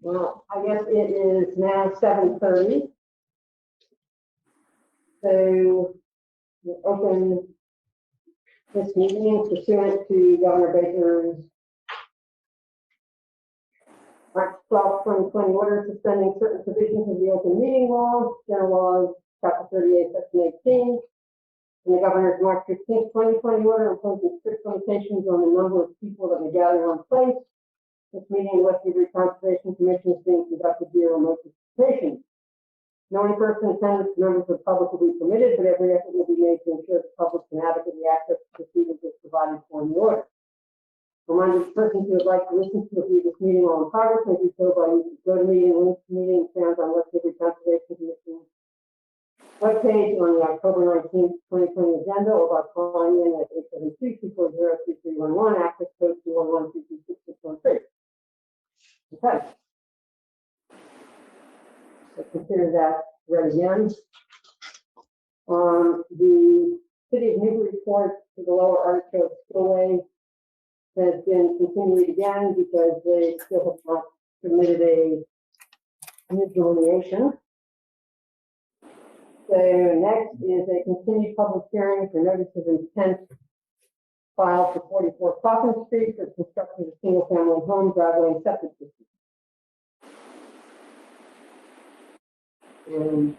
Well, I guess it is now 7:30. So we'll open this meeting pursuant to Governor Baker's March 12, 2020 order suspending certain provisions of the open meeting law, general laws, chapter 38, section 18, and the governor's March 15, 2020 order imposing strict limitations on the number of people that may gather in one place. This meeting in West Newbury Conservation Commission is being conducted via remote participation. No in-person attendance members of the public will be permitted, but every effort will be made to ensure the public can adequately access the proceedings as provided for in the order. Reminder, persons who would like to listen to or view this meeting while in progress may do so by using the GoToMeeting link to meeting found on West Newbury Conservation Commission webpage on the October 19th, 2020 agenda, or by calling in at 872-240-3311, access code 211-226-613. Okay. So consider that read again. The City of Newbury report to the Lower Artichoke Spillway has been continued again because they still have not submitted a new delineation. So next is a continued public hearing for notice of intent filed for 44 Coffin Street for construction of a single-family home, driveway, and septic system. And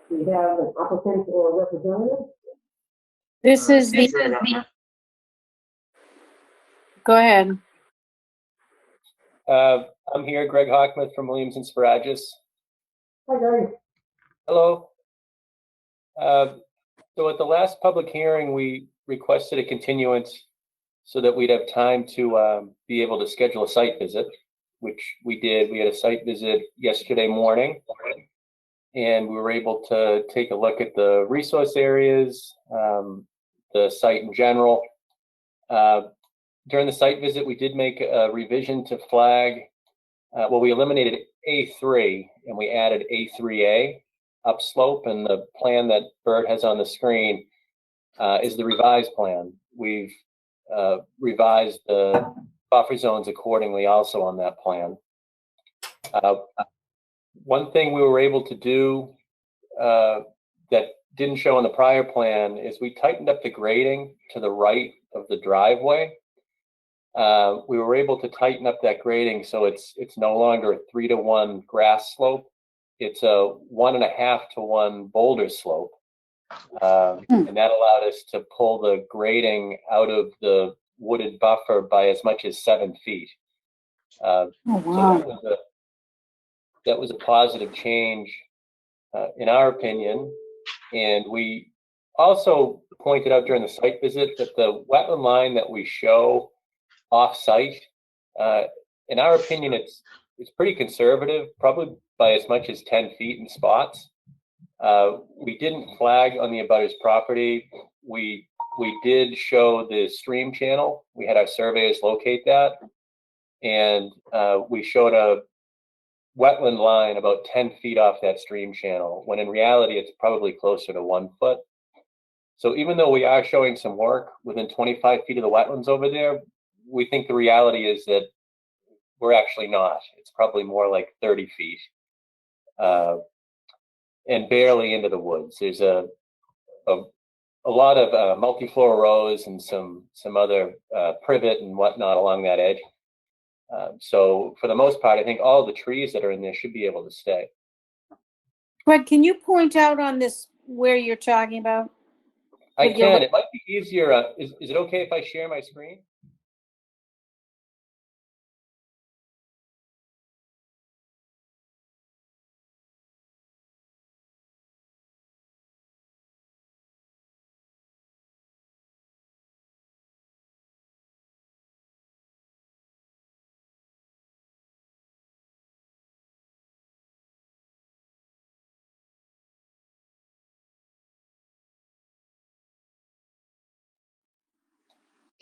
we have an applicant or representative. This is the. Go ahead. I'm here, Greg Hockmuth from Williams and Sparagis. Hi, Greg. Hello. So at the last public hearing, we requested a continuance so that we'd have time to be able to schedule a site visit, which we did. We had a site visit yesterday morning, and we were able to take a look at the resource areas, the site in general. During the site visit, we did make a revision to flag. Well, we eliminated A3 and we added A3A upslope, and the plan that Bert has on the screen is the revised plan. We've revised the buffer zones accordingly also on that plan. One thing we were able to do that didn't show on the prior plan is we tightened up the grading to the right of the driveway. We were able to tighten up that grading so it's no longer a 3-to-1 grass slope. It's a 1.5-to-1 boulder slope. And that allowed us to pull the grading out of the wooded buffer by as much as 7 feet. Oh, wow. So that was a positive change in our opinion. And we also pointed out during the site visit that the wetland line that we show off-site, in our opinion, it's pretty conservative, probably by as much as 10 feet in spots. We didn't flag on the abutter's property. We did show the stream channel. We had our surveyors locate that, and we showed a wetland line about 10 feet off that stream channel, when in reality it's probably closer to 1 foot. So even though we are showing some work within 25 feet of the wetlands over there, we think the reality is that we're actually not. It's probably more like 30 feet and barely into the woods. There's a lot of multiflora rose and some other privet and whatnot along that edge. So for the most part, I think all the trees that are in there should be able to stay. Greg, can you point out on this where you're talking about? I can. It might be easier. Is it okay if I share my screen?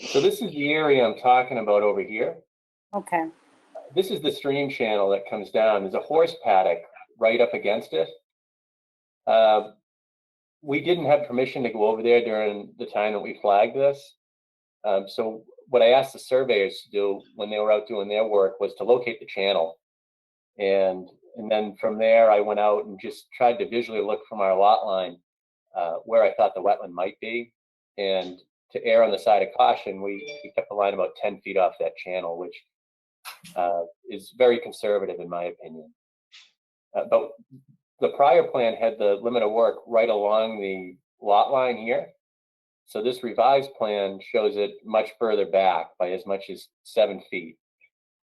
So this is the area I'm talking about over here. Okay. This is the stream channel that comes down. There's a horse paddock right up against it. We didn't have permission to go over there during the time that we flagged this. So what I asked the surveyors to do when they were out doing their work was to locate the channel. And then from there, I went out and just tried to visually look from our lot line where I thought the wetland might be. And to err on the side of caution, we kept the line about 10 feet off that channel, which is very conservative in my opinion. But the prior plan had the limit of work right along the lot line here. So this revised plan shows it much further back by as much as 7 feet.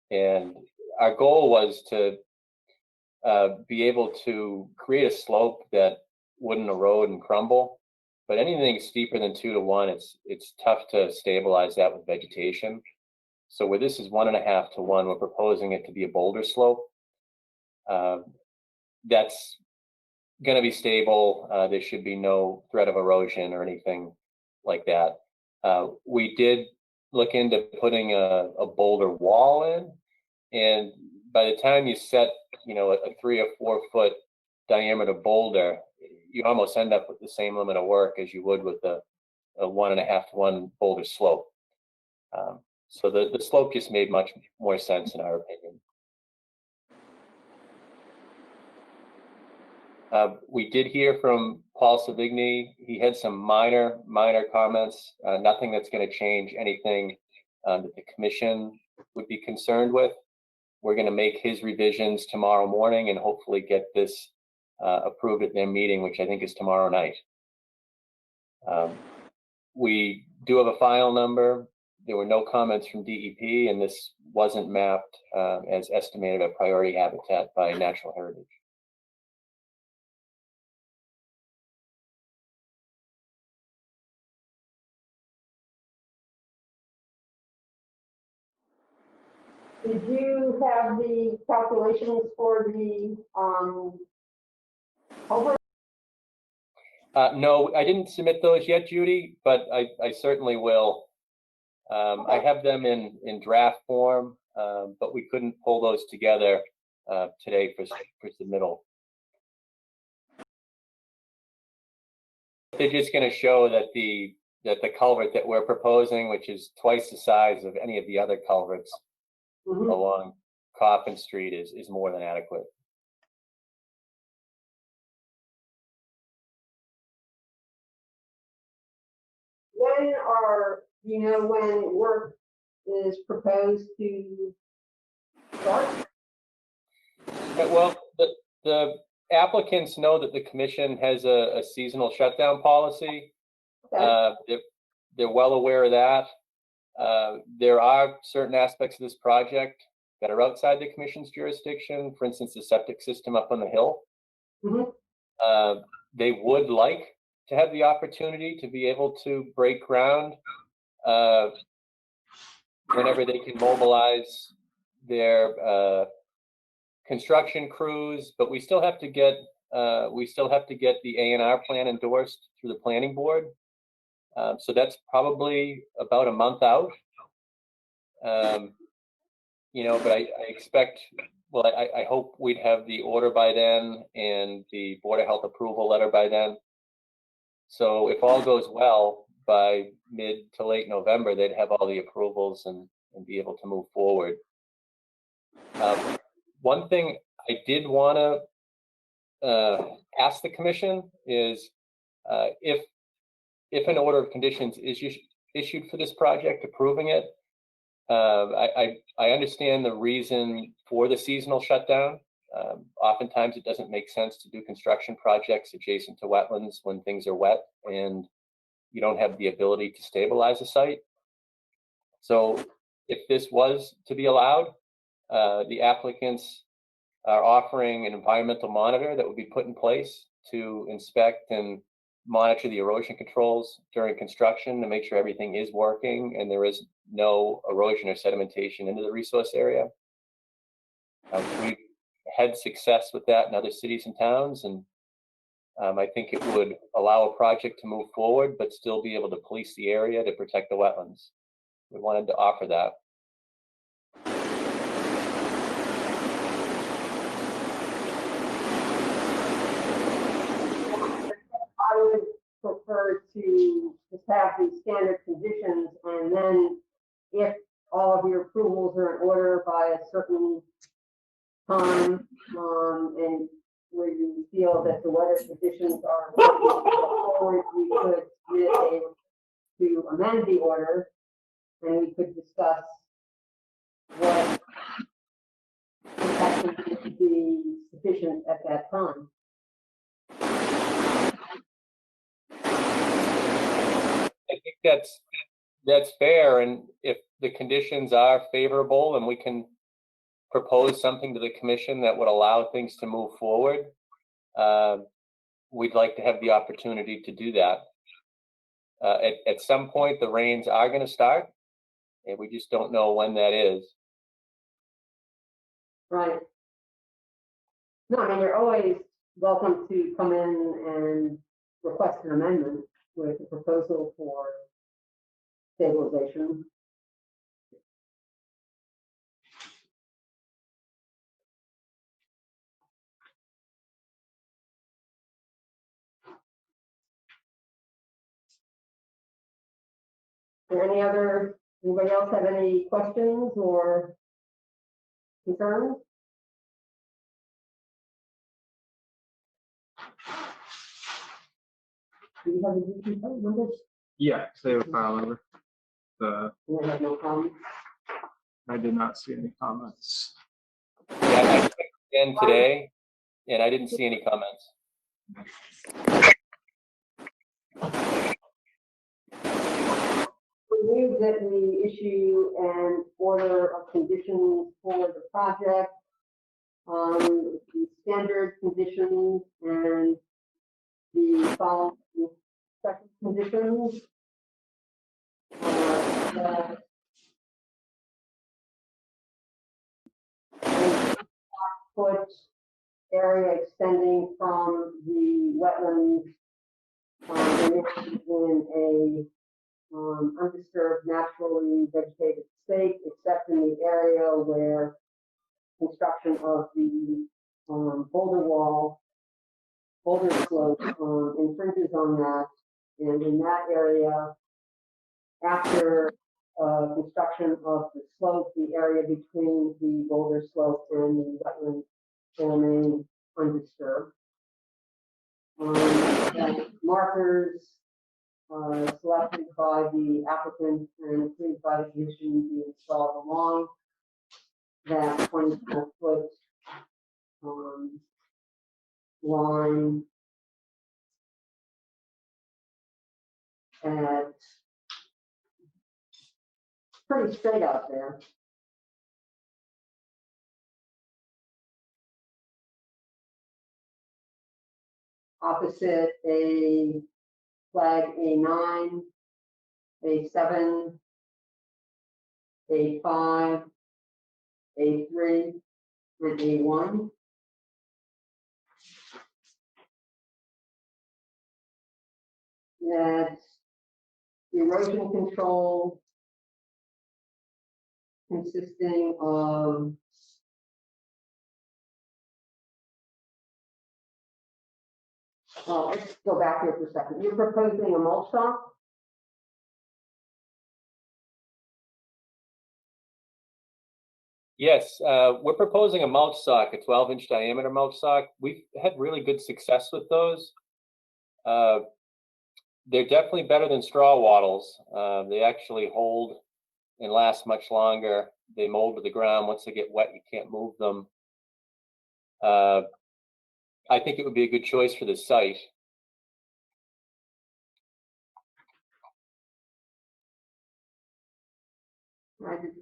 And our goal was to be able to create a slope that wouldn't erode and crumble. But anything steeper than 2 to 1, it's tough to stabilize that with vegetation. So where this is 1.5 to 1, we're proposing it to be a boulder slope. That's going to be stable. There should be no threat of erosion or anything like that. We did look into putting a boulder wall in, and by the time you set, a 3 or 4 foot diameter boulder, you almost end up with the same limit of work as you would with a 1.5 to 1 boulder slope. So the slope just made much more sense in our opinion. We did hear from Paul Savigny. He had some minor comments, nothing that's going to change anything that the commission would be concerned with. We're going to make his revisions tomorrow morning and hopefully get this approved at their meeting, which I think is tomorrow night. We do have a file number. There were no comments from DEP, and this wasn't mapped as estimated a priority habitat by Natural Heritage. Did you have the calculations for the over? No, I didn't submit those yet, Judy, but I certainly will. I have them in draft form, but we couldn't pull those together today for submittal. They're just going to show that the culvert that we're proposing, which is twice the size of any of the other culverts along Coffin Street, is more than adequate. When work is proposed to start? Well, the applicants know that the commission has a seasonal shutdown policy. Okay. They're well aware of that. There are certain aspects of this project that are outside the commission's jurisdiction. For instance, the septic system up on the hill. They would like to have the opportunity to be able to break ground whenever they can mobilize their construction crews, but we still have to get the A&R plan endorsed through the planning board. So that's probably about a month out. But I expect, well, I hope we'd have the order by then and the Board of Health approval letter by then. So if all goes well, by mid to late November, they'd have all the approvals and be able to move forward. One thing I did want to ask the commission is if an order of conditions is issued for this project approving it, I understand the reason for the seasonal shutdown. Oftentimes it doesn't make sense to do construction projects adjacent to wetlands when things are wet and you don't have the ability to stabilize a site. So if this was to be allowed, the applicants are offering an environmental monitor that would be put in place to inspect and monitor the erosion controls during construction to make sure everything is working and there is no erosion or sedimentation into the resource area. We've had success with that in other cities and towns, and I think it would allow a project to move forward but still be able to police the area to protect the wetlands. We wanted to offer that. I would prefer to just have the standard conditions and then if all of your approvals are in order by a certain time, and where you feel that the weather conditions are forward, we could submit to amend the order, and we could discuss what protection would be sufficient at that time. I think that's fair, and if the conditions are favorable and we can propose something to the commission that would allow things to move forward, we'd like to have the opportunity to do that. At some point, the rains are going to start, and we just don't know when that is. Right. No, I mean, you're always welcome to come in and request an amendment with a proposal for stabilization. Anybody else have any questions or concerns? Do you have a DP phone number? Yeah, they would file over. You have no comments? I did not see any comments. Yeah, I checked again today, and I didn't see any comments. We move that we issue an order of conditions for the project, the standard conditions and the following special conditions. The foot area extending from the wetlands in a undisturbed, naturally vegetated state, except in the area where construction of the boulder slope infringes on that. And in that area, after construction of the slope, the area between the boulder slope and the wetlands will remain undisturbed. Markers selected by the applicant and approved by the commission be installed along that 24-foot line at pretty straight out there. Opposite a flag A9, A7, A5, A3, and A1. That's erosion control consisting of let's go back here for a second. You're proposing a mulch stock? Yes, we're proposing a mulch stock, a 12-inch diameter mulch stock. We've had really good success with those. They're definitely better than straw wattles. They actually hold and last much longer. They mold to the ground. Once they get wet, you can't move them. I think it would be a good choice for the site.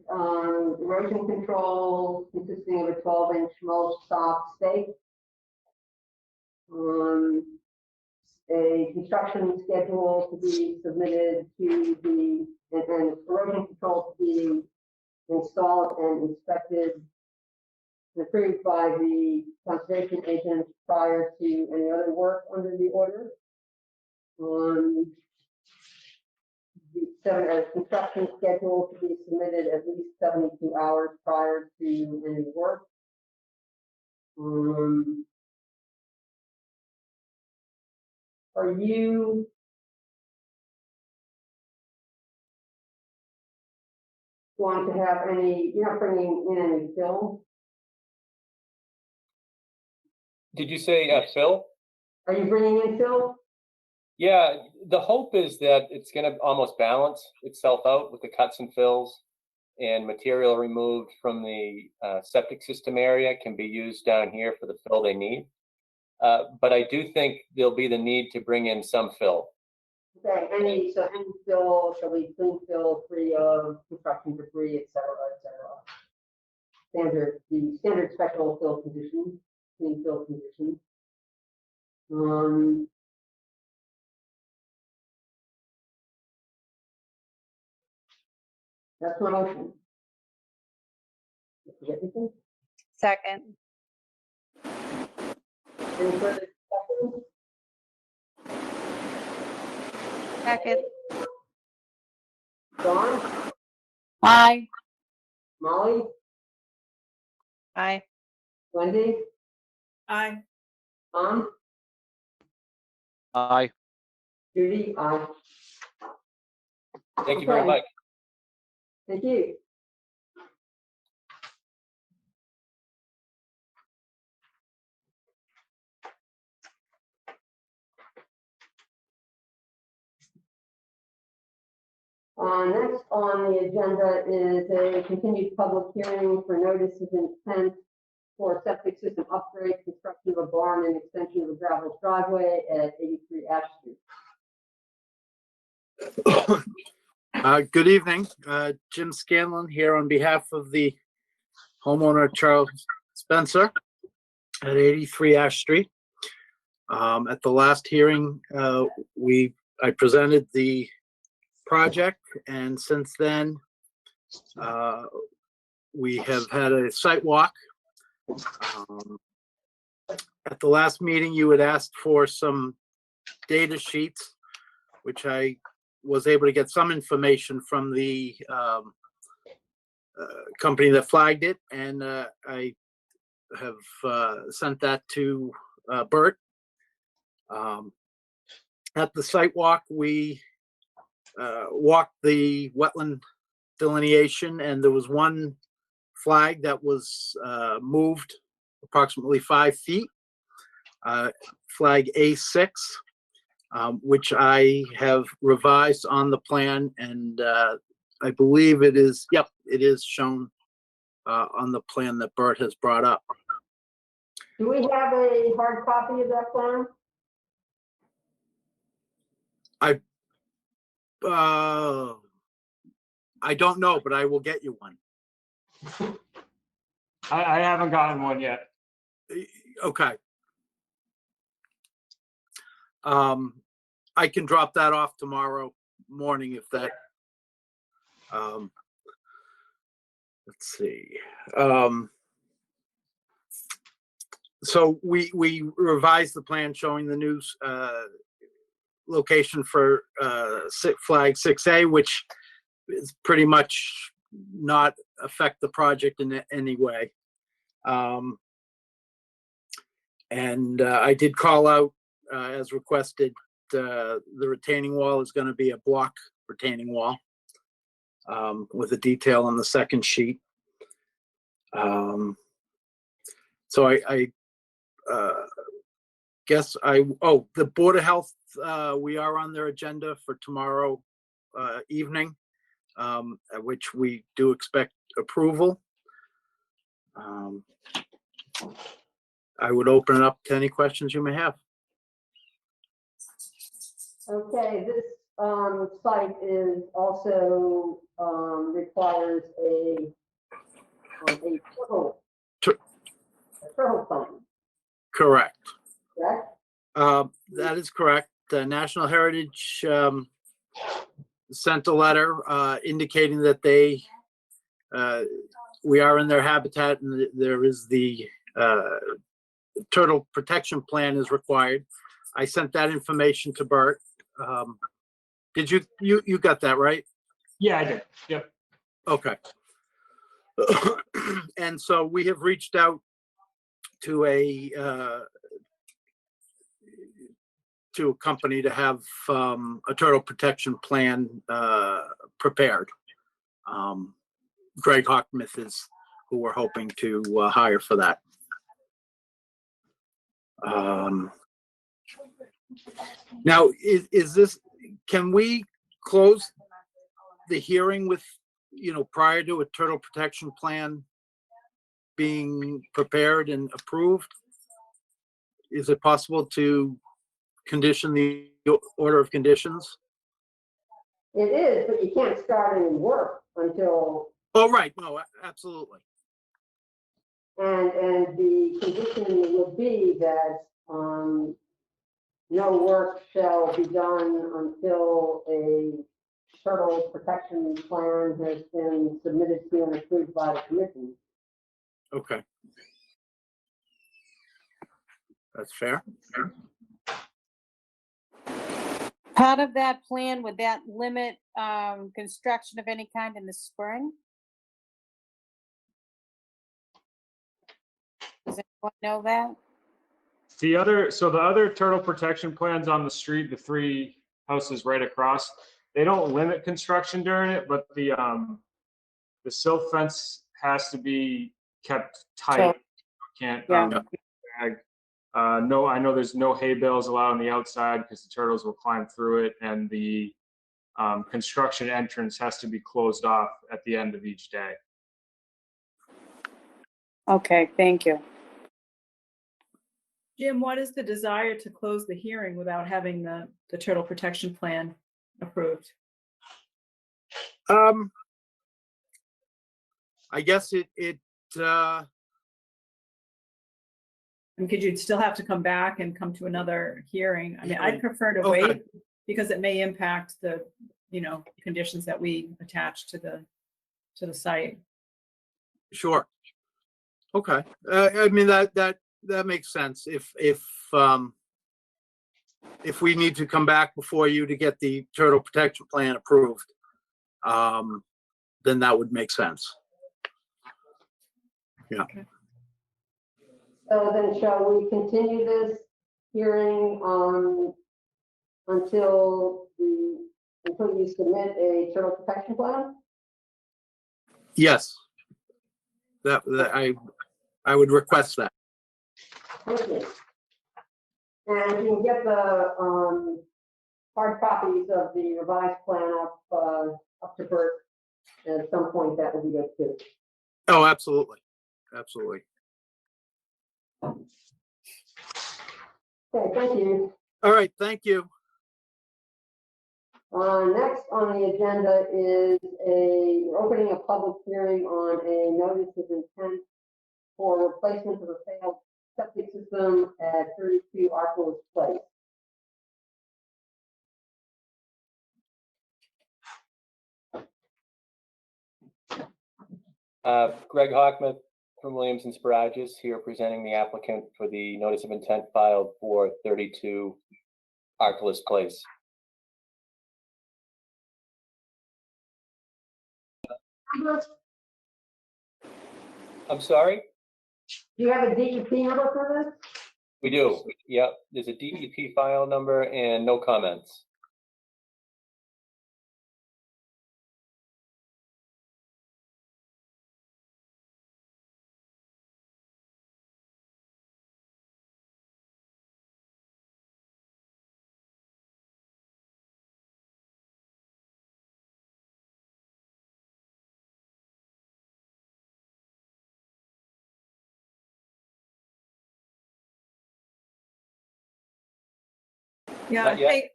Erosion control consisting of a 12-inch mulch stock stake. A construction schedule to be submitted to the, and erosion control to be installed and inspected and approved by the conservation agent prior to any other work under the order. The construction schedule to be submitted at least 72 hours prior to any work. Are you want to have any, you're not bringing in any fill? Did you say fill? Are you bringing in fill? Yeah, the hope is that it's going to almost balance itself out with the cuts and fills, and material removed from the septic system area can be used down here for the fill they need. But I do think there'll be the need to bring in some fill. Okay, any fill, shall be clean fill, free of construction debris, et cetera, et cetera. The standard special fill conditions, clean fill conditions. That's my motion. Did you get anything? Second. Any further discussion? Second. Dawn, Aye. Molly, Aye. Wendy, Aye. Tom, Aye. Judy, aye. Thank you very Okay. much. Thank you. Next on the agenda is a continued public hearing for notice of intent for septic system upgrade, construction of a barn and extension of a gravel driveway at 83 Ash Street. Good evening. Jim Scanlon here on behalf of the homeowner Charles Spencer at 83 Ash Street. At the last hearing, I presented the project, and since then, we have had a site walk. At the last meeting, you had asked for some data sheets, which I was able to get some information from the company that flagged it, and I have sent that to Bert. At the site walk, we walked the wetland delineation, and there was one flag that was moved approximately 5 feet, flag A6, which I have revised on the plan, and I believe it is, yep, it is shown on the plan that Bert has brought up. Do we have a hard copy of that plan? I don't know, but I will get you one. I haven't gotten one yet. Okay. I can drop that off tomorrow morning if that, let's see. So we revised the plan showing the new location for flag 6A, which is pretty much not affect the project in any way. And I did call out, as requested, the retaining wall is going to be a block retaining wall with a detail on the second sheet. So I guess the Board of Health, we are on their agenda for tomorrow evening, at which we do expect approval. I would open it up to any questions you may have. Okay, this site is also requires a turtle plan, Correct. correct? That is correct. The National Heritage sent a letter indicating that we are in their habitat, and there is the turtle protection plan is required. I sent that information to Bert. Did you got that right? Yeah, I did. Yep. Okay. And so we have reached out to a company to have a turtle protection plan prepared. Greg Hockmith is who we're hoping to hire for that. Now, is this, can we close the hearing with, prior to a turtle protection plan being prepared and approved? Is it possible to condition the order of conditions? It is, but you can't start any work until, Oh, right, no, absolutely. and the condition would be that, no work shall be done until a turtle protection plan has been submitted to and approved by the commission. Okay. That's fair. Part of that plan, would that limit construction of any kind in the spring? Does anyone know that? The other turtle protection plans on the street, the 3 houses right across, they don't limit construction during it, but the silt fence has to be kept tight. Can't Yeah. drag. No, I know there's no hay bales allowed on the outside because the turtles will climb through it, and the construction entrance has to be closed off at the end of each day. Okay, thank you. Jim, what is the desire to close the hearing without having the turtle protection plan approved? I guess it And could you still have to come back and come to another hearing? I mean, I'd prefer to Okay. wait because it may impact the, conditions that we attach to the site. sure. Okay. I mean, that makes sense. If we need to come back before you to get the turtle protection plan approved, then that would make sense. Yeah. Okay. So then shall we continue this hearing until you submit a turtle protection plan? Yes. That I would request that. Thank you. And you can get the hard copies of the revised plan up to Bert at some point. That would be good too. Oh, absolutely. Absolutely. Okay, thank you. All right. Thank you. Next on the agenda is we're opening a public hearing on a notice of intent for replacement of a failed septic system at 32 Arcos Place. Greg Hockmith from Williams and Sparagus here presenting the applicant for the notice of intent filed for 32 Arcos Place. I'm sorry? Do you have a DEP number for this? We do. Yep. There's a DEP file number and no comments. Yeah, Not yet. hey,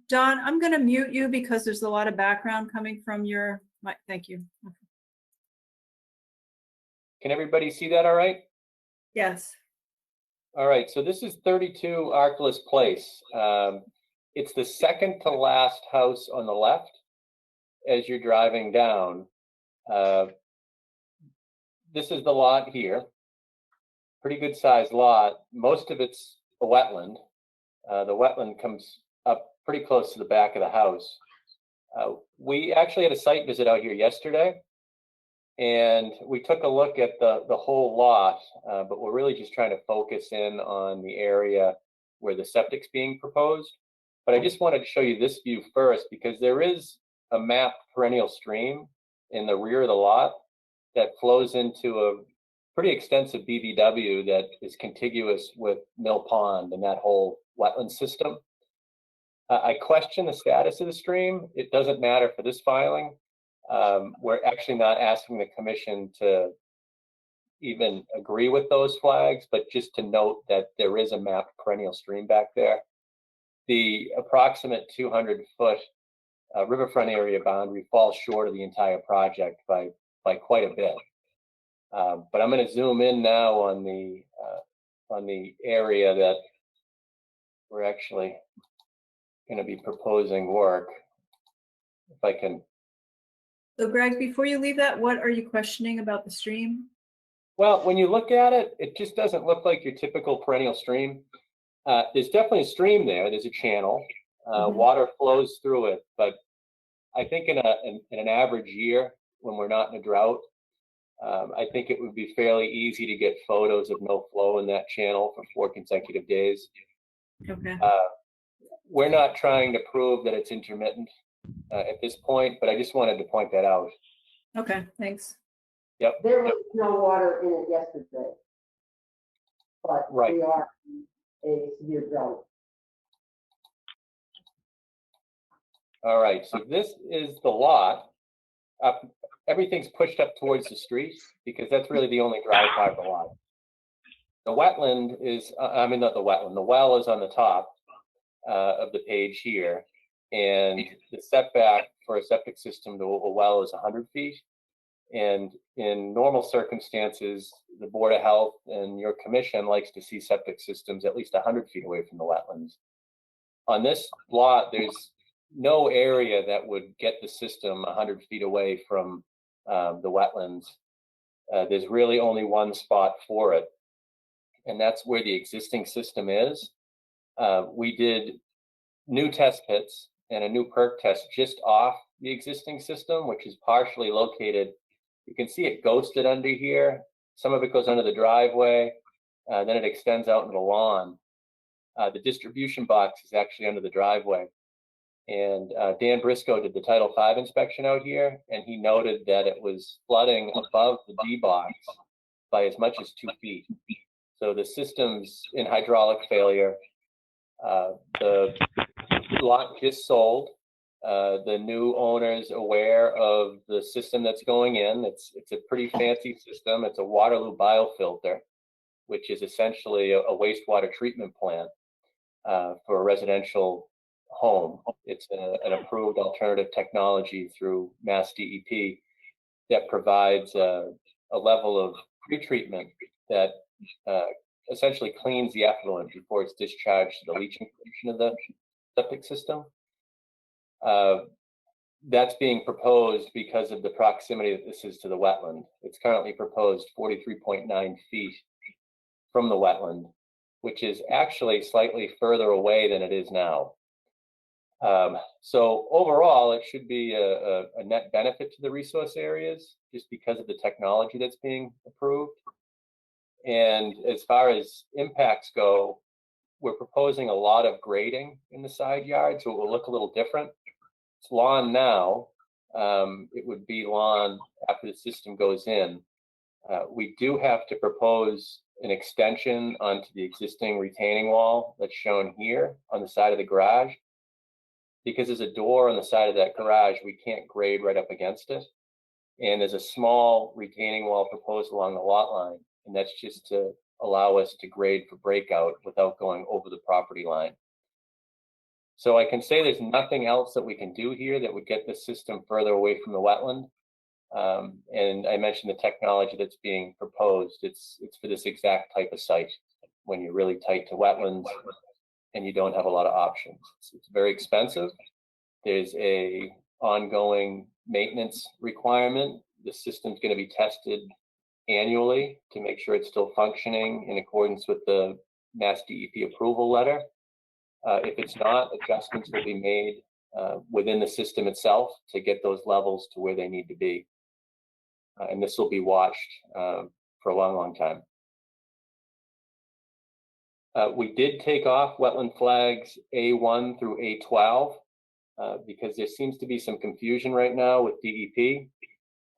Don, I'm going to mute you because there's a lot of background coming from your mic. Thank you. Can everybody see that all right? Yes. All right, so this is 32 Arcos Place. It's the second to last house on the left as you're driving down. This is the lot here. Pretty good sized lot. Most of it's a wetland. The wetland comes up pretty close to the back of the house. We actually had a site visit out here yesterday, and we took a look at the whole lot, but we're really just trying to focus in on the area where the septic's being proposed. But I just wanted to show you this view first because there is a mapped perennial stream in the rear of the lot. that flows into a pretty extensive BVW that is contiguous with Mill Pond and that whole wetland system. I question the status of the stream. It doesn't matter for this filing. We're actually not asking the commission to even agree with those flags, but just to note that there is a mapped perennial stream back there. The approximate 200-foot riverfront area boundary falls short of the entire project by quite a bit. But I'm going to zoom in now on the area that we're actually going to be proposing work. If I can. So Greg, before you leave that, what are you questioning about the stream? Well, when you look at it, it just doesn't look like your typical perennial stream. There's definitely a stream there. There's a channel. Water flows through it, but I think in an average year, when we're not in a drought, I think it would be fairly easy to get photos of no flow in that channel for 4 consecutive days. Okay. We're not trying to prove that it's intermittent at this point, but I just wanted to point that out. Okay, thanks. Yep. There was no water in it yesterday. But Right. we are in a severe drought. All right, so this is the lot. Everything's pushed up towards the street because that's really the only dry part of the lot. The wetland is, not the wetland, the well is on the top of the page here. And the setback for a septic system to a well is 100 feet. And in normal circumstances, the Board of Health and your commission likes to see septic systems at least 100 feet away from the wetlands. On this lot, there's no area that would get the system 100 feet away from the wetlands. There's really only one spot for it, and that's where the existing system is. We did new test pits and a new perk test just off the existing system, which is partially located. You can see it ghosted under here. Some of it goes under the driveway, then it extends out into the lawn. The distribution box is actually under the driveway. And Dan Briscoe did the Title V inspection out here, and he noted that it was flooding above the D box by as much as 2 feet. So the system's in hydraulic failure. The lot just sold. The new owner's aware of the system that's going in. It's a pretty fancy system. It's a Waterloo biofilter, which is essentially a wastewater treatment plant for a residential home. It's an approved alternative technology through Mass DEP that provides a level of pretreatment that essentially cleans the effluent before it's discharged to the leaching portion of the septic system. That's being proposed because of the proximity that this is to the wetland. It's currently proposed 43.9 feet from the wetland, which is actually slightly further away than it is now. So overall, it should be a net benefit to the resource areas just because of the technology that's being approved. And as far as impacts go, we're proposing a lot of grading in the side yard, so it will look a little different. It's lawn now. It would be lawn after the system goes in. We do have to propose an extension onto the existing retaining wall that's shown here on the side of the garage. Because there's a door on the side of that garage, we can't grade right up against it. And there's a small retaining wall proposed along the lot line, and that's just to allow us to grade for breakout without going over the property line. So I can say there's nothing else that we can do here that would get the system further away from the wetland. And I mentioned the technology that's being proposed. It's for this exact type of site when you're really tight to wetlands and you don't have a lot of options. It's very expensive. There's a ongoing maintenance requirement. The system's going to be tested annually to make sure it's still functioning in accordance with the Mass DEP approval letter. If it's not, adjustments will be made within the system itself to get those levels to where they need to be. And this will be watched for a long, long time. We did take off wetland flags A1 through A12 because there seems to be some confusion right now with DEP.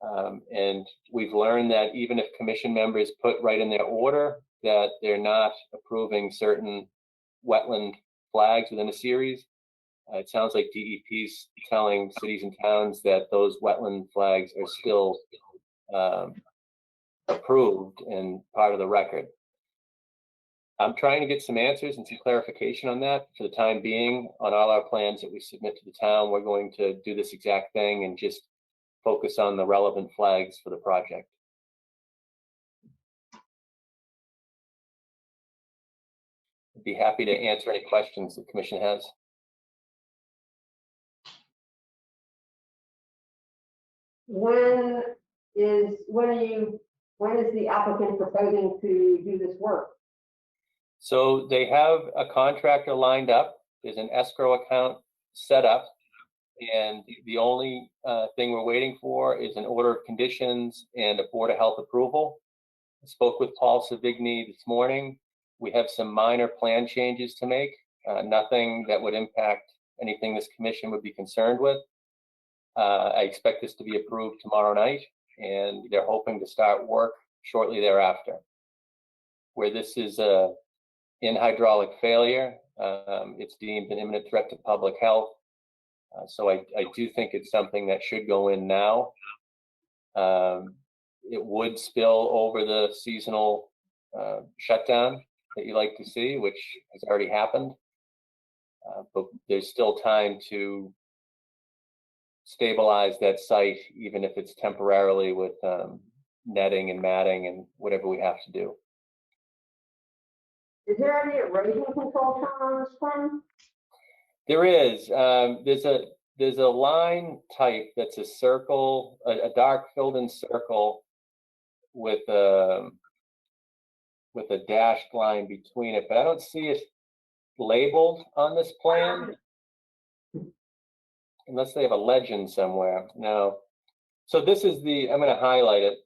And we've learned that even if commission members put right in their order that they're not approving certain wetland flags within a series, it sounds like DEP's telling cities and towns that those wetland flags are still approved and part of the record. I'm trying to get some answers and some clarification on that. For the time being, on all our plans that we submit to the town, we're going to do this exact thing and just focus on the relevant flags for the project. I'd be happy to answer any questions the commission has. When is the applicant proposing to do this work? So they have a contractor lined up. There's an escrow account set up. And the only thing we're waiting for is an order of conditions and a Board of Health approval. I spoke with Paul Savigny this morning. We have some minor plan changes to make, nothing that would impact anything this commission would be concerned with. I expect this to be approved tomorrow night, and they're hoping to start work shortly thereafter. Where this is in hydraulic failure, it's deemed an imminent threat to public health. So I do think it's something that should go in now. It would spill over the seasonal shutdown that you like to see, which has already happened. But there's still time to stabilize that site, even if it's temporarily with netting and matting and whatever we have to do. Is there any erosion control shown on this plan? There is. There's a line type that's a circle, a dark filled-in circle with a dashed line between it, but I don't see it labeled on this plan unless they have a legend somewhere. No. So this is I'm going to highlight it.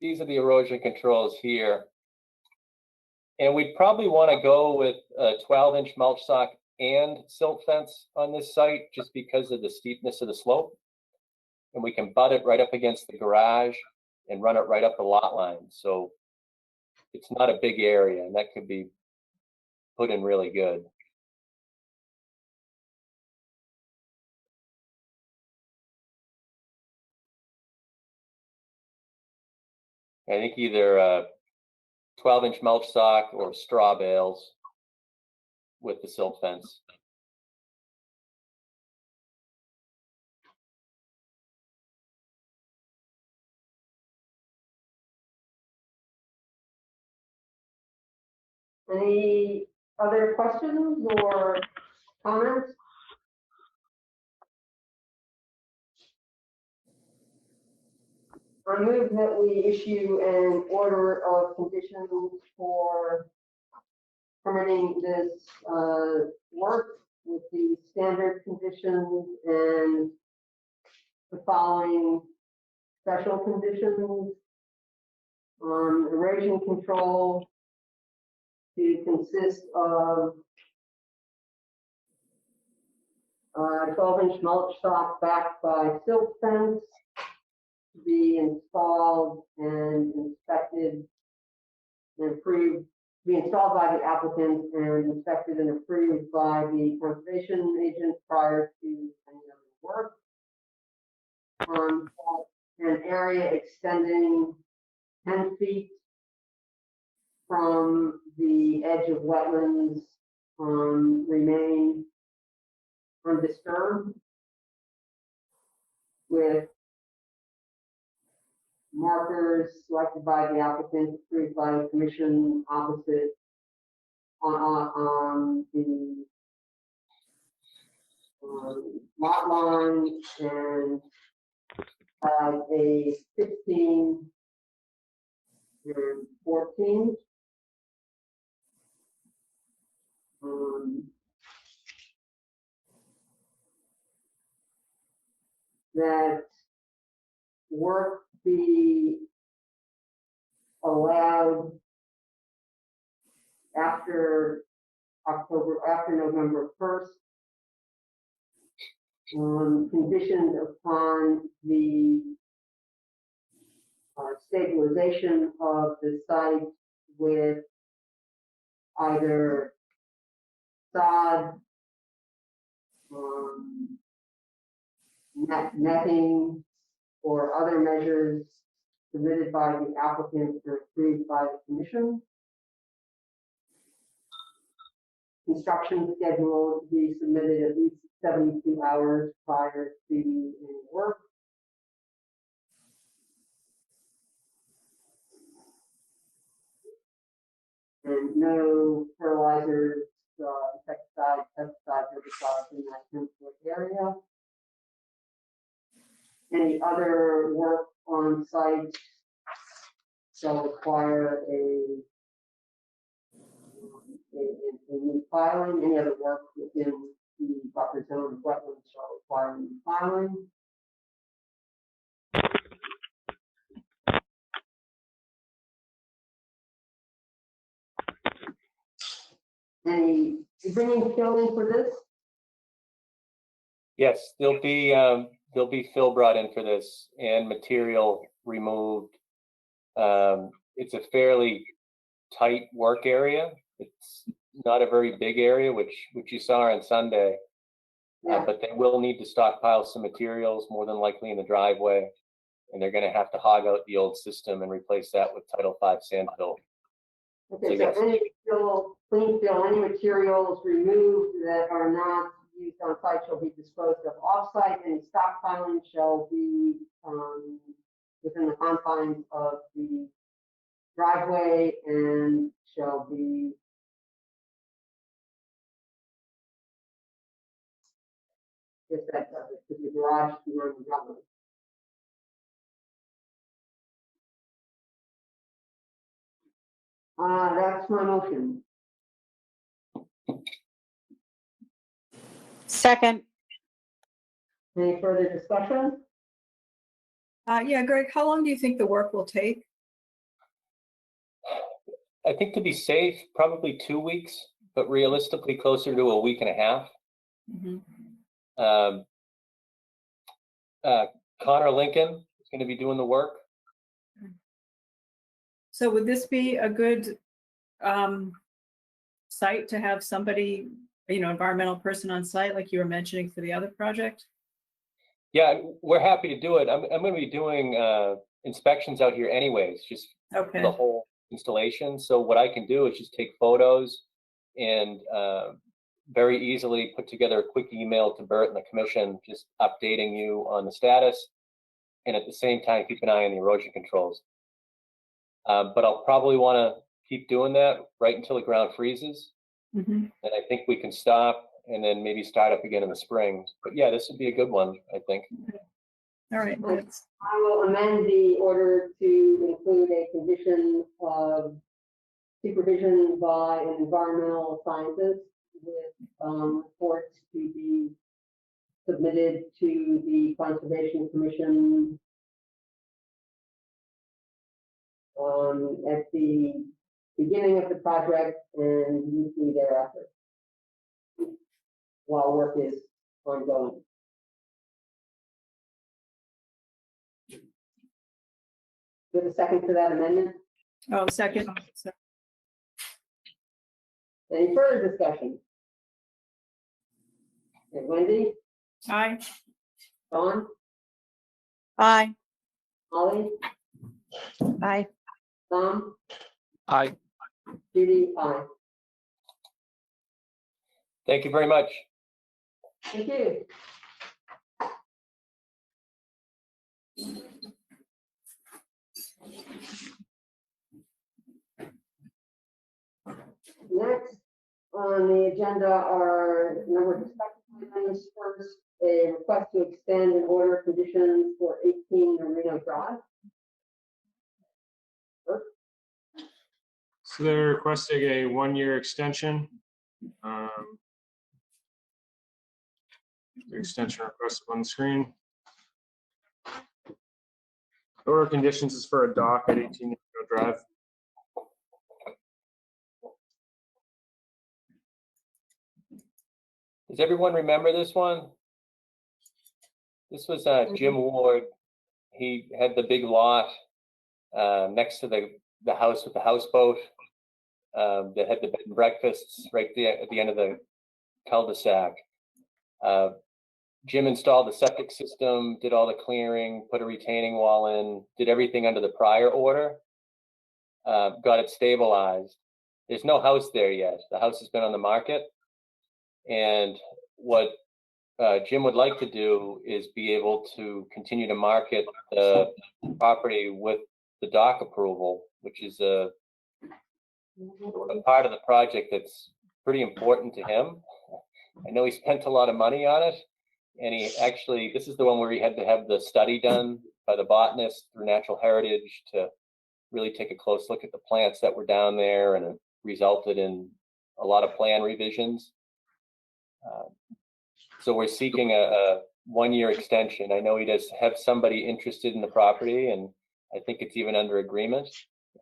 These are the erosion controls here. And we'd probably want to go with a 12-inch mulch sock and silt fence on this site just because of the steepness of the slope. And we can butt it right up against the garage and run it right up the lot line. So it's not a big area, and that could be put in really good. I think either a 12-inch mulch sock or straw bales with the silt fence. Any other questions or comments? I move that we issue an order of conditions for permitting this work with the standard conditions and the following special conditions on erosion control to consist of 12-inch mulch stock backed by silt fence to be installed and inspected and approved, to be installed by the applicant and inspected and approved by the conservation agent prior to any other work. An area extending 10 feet from the edge of wetlands remain undisturbed, with markers selected by the applicant, approved by the commission opposite on the lot line, and a 15 and 14. That work be allowed after November 1st, conditioned upon the stabilization of the site with either sod, netting, or other measures submitted by the applicant and approved by the commission. Construction schedule to be submitted at least 72 hours prior to any work. And no fertilizers, insecticides, pesticides, herbicides in that 10-foot area. Any other work on site shall require a new filing. Any other work within the buffer zone of wetlands shall require a new filing. You bringing Phil in for this? Yes, there'll be fill brought in for this and material removed. It's a fairly tight work area. It's not a very big area, which you saw on Sunday. Yeah. But they will need to stockpile some materials, more than likely in the driveway, and they're going to have to hog out the old system and replace that with Title V sand fill. Okay, So yes. so any clean fill, any materials removed that are not used on site shall be disposed of off-site. Any stockpiling shall be within the confines of the driveway and shall be just that, because the garage is behind the driveway. That's my motion. Second, Any further discussion? Yeah, Greg, how long do you think the work will take? I think to be safe, probably 2 weeks, but realistically closer to a week and a half. Mhm. Connor Lincoln is going to be doing the work. So would this be a good site to have somebody, environmental person on site, like you were mentioning for the other project? Yeah, we're happy to do it. I'm going to be doing inspections out here anyways, just for Okay. the whole installation. So what I can do is just take photos and very easily put together a quick email to Bert and the commission, just updating you on the status, and at the same time keep an eye on the erosion controls. But I'll probably want to keep doing that right until the ground freezes. Mhm. And I think we can stop and then maybe start up again in the spring. But yeah, this would be a good one, I think. All right. That's, I will amend the order to include a condition of supervision by an environmental scientist with reports to be submitted to the Conservation Commission at the beginning of the project and usually thereafter, while work is ongoing. With a second to that amendment? second. Any further discussion? Okay, Wendy, Aye. Dawn, aye. Holly, Aye. Tom, Aye. Judy, aye. Thank you very much. Thank you. Next on the agenda are a number of discussion items. First, a request to extend an order of conditions for 18 Marino Drive. So they're requesting a 1-year extension. The extension request on the screen. Order of conditions is for a dock at 18 Marino Drive. Does everyone remember this one? This was Jim Ward. He had the big lot next to the house with the houseboat that had the bed and breakfasts right there at the end of the cul-de-sac. Jim installed the septic system, did all the clearing, put a retaining wall in, did everything under the prior order, got it stabilized. There's no house there yet. The house has been on the market. And what Jim would like to do is be able to continue to market the property with the dock approval, which is a part of the project that's pretty important to him. I know he spent a lot of money on it, and he actually, this is the one where he had to have the study done by the botanist through Natural Heritage to really take a close look at the plants that were down there, and it resulted in a lot of plan revisions. So we're seeking a one-year extension. I know he does have somebody interested in the property, and I think it's even under agreement,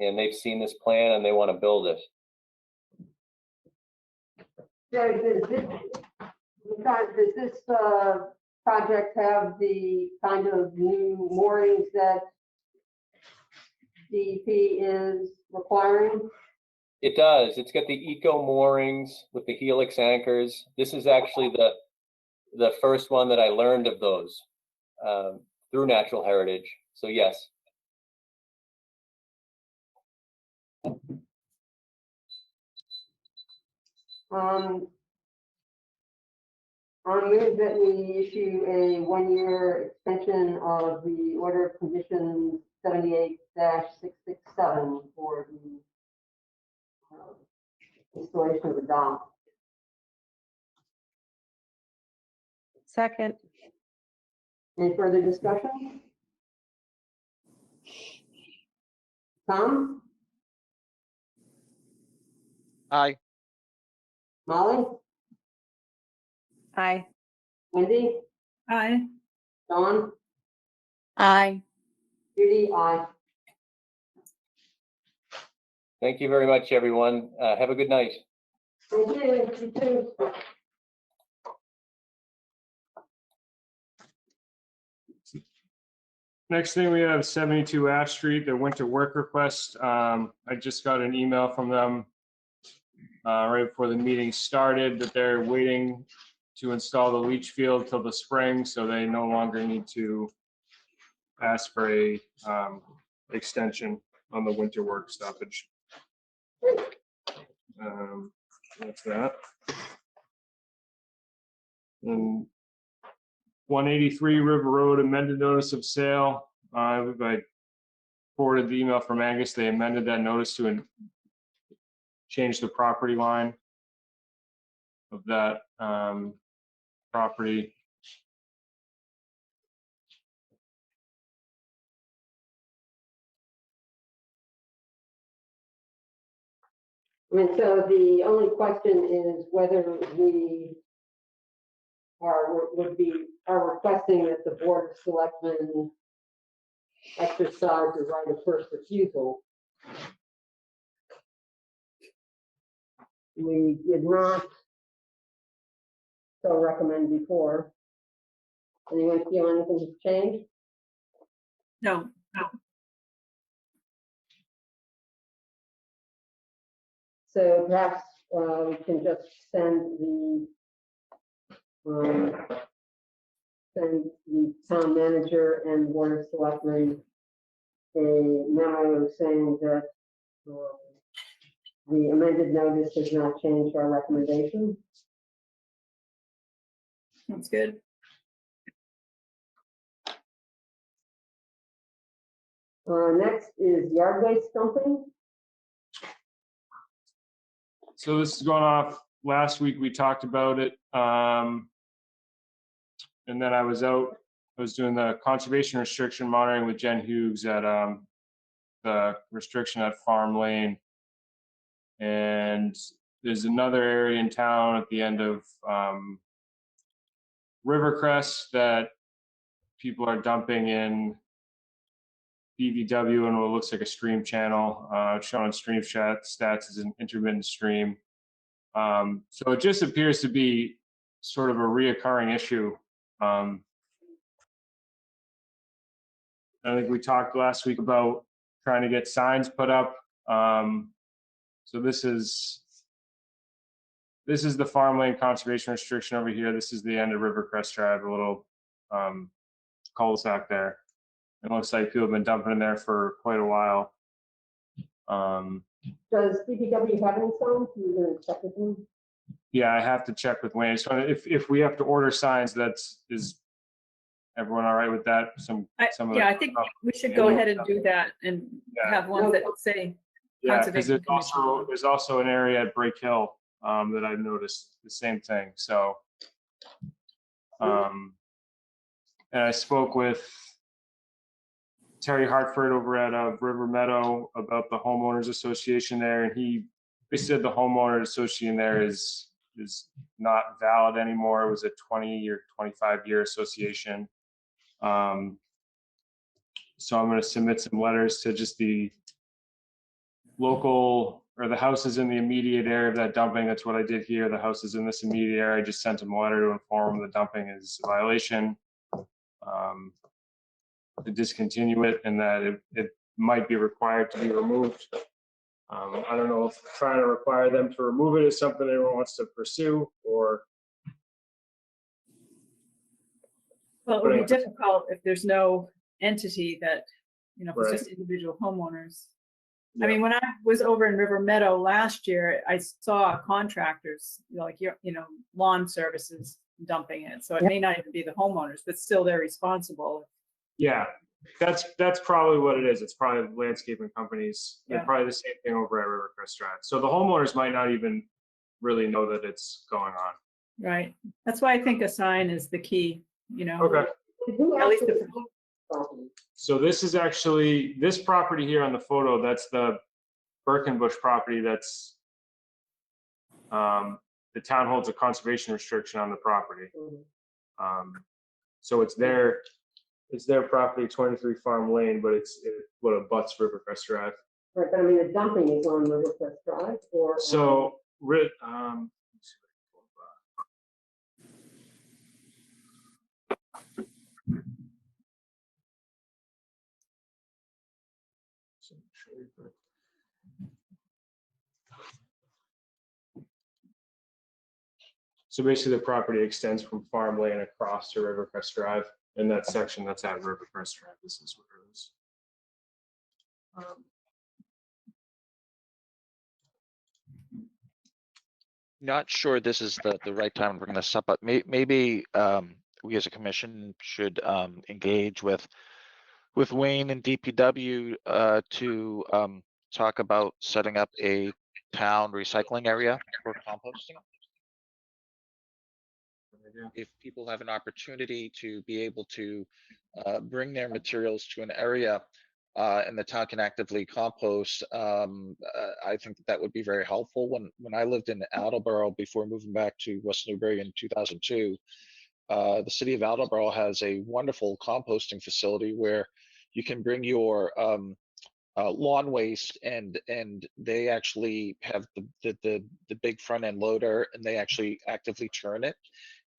and they've seen this plan and they want to build it. So does this project have the kind of new moorings that DEP is requiring? It does. It's got the eco moorings with the helix anchors. This is actually the first one that I learned of those through Natural Heritage. So yes. I move that we issue a one-year extension of the order of conditions 78-667 for the installation of the dock. Second. Any further discussion? Tom? Aye. Molly? Aye. Wendy? Aye. Dawn? Aye. Judy? Aye. Thank you very much, everyone. Have a good night. Thank you. You too. Next thing, we have 72 Ash Street, their winter work request. I just got an email from them right before the meeting started that they're waiting to install the leach field till the spring, so they no longer need to ask for a extension on the winter work stoppage. That's that. And 183 River Road amended notice of sale. I forwarded the email from Angus. They amended that notice to change the property line of that property. I mean, so the only question is whether we are requesting that the Board of Selectmen exercise the right of first refusal. We did not so recommend before. Anyone feel anything has changed? No. So perhaps we can just send the town manager and Board of Selectmen a memo saying that the amended notice has not changed our recommendation. That's good. Next is yard waste dumping. So this is going off last week. We talked about it. And then I was doing the conservation restriction monitoring with Jen Hughes at the restriction at Farm Lane. And there's another area in town at the end of Rivercrest that people are dumping in BVW and what looks like a stream channel. Shown on stream stats as an intermittent stream. So it just appears to be sort of a reoccurring issue. I think we talked last week about trying to get signs put up. So this is the farmland conservation restriction over here. This is the end of Rivercrest Drive, a little cul-de-sac there. It looks like people have been dumping in there for quite a while. Does DPW have any signs? You gonna check with them? Yeah, I have to check with Wayne. So if we have to order signs, is everyone all right with that? Yeah, I think we should go ahead and do that and Yeah. have ones that say Yeah, because Conservation Commission. there's also an area at Break Hill that I've noticed the same thing. So, and I spoke with Terry Hartford over at River Meadow about the homeowners association there, and he said the homeowners association there is not valid anymore. It was a 20 or 25-year association. So I'm going to submit some letters to just the local or the houses in the immediate area of that dumping. That's what I did here. The houses in this immediate area, I just sent them a letter to inform them the dumping is a violation, to discontinue it, and that it might be required to be removed. I don't know if trying to require them to remove it is something anyone wants to pursue, or Well, it would be difficult if there's no entity that, if it's Right. just individual homeowners. Yeah. I mean, when I was over in River Meadow last year, I saw contractors, like lawn services dumping it. So it may not even be the homeowners, but still they're responsible. yeah, that's probably what it is. It's probably landscaping companies. They're Yeah. probably the same thing over at Rivercrest Drive. So the homeowners might not even really know that it's going on. Right. That's why I think a sign is the key, Okay. Who At least actually if- owns the property? So this is actually, this property here on the photo, that's the Birkenbush property. That's, the town holds a conservation restriction on the property. So it's their property, 23 Farm Lane, but it's what abuts Rivercrest Drive. Right, but I mean, the dumping is on Rivercrest Drive or? So, so basically the property extends from Farm Lane across to Rivercrest Drive. In that section that's at Rivercrest Drive, this is where it is. Not sure this is the right time to bring this up, but maybe we as a commission should engage with Wayne and DPW to talk about setting up a town recycling area for composting. If people have an opportunity to be able to bring their materials to an area and the town can actively compost, I think that would be very helpful. When I lived in Attleboro before moving back to West Newbury in 2002, the city of Attleboro has a wonderful composting facility where you can bring your lawn waste and they actually have the big front end loader and they actually actively churn it.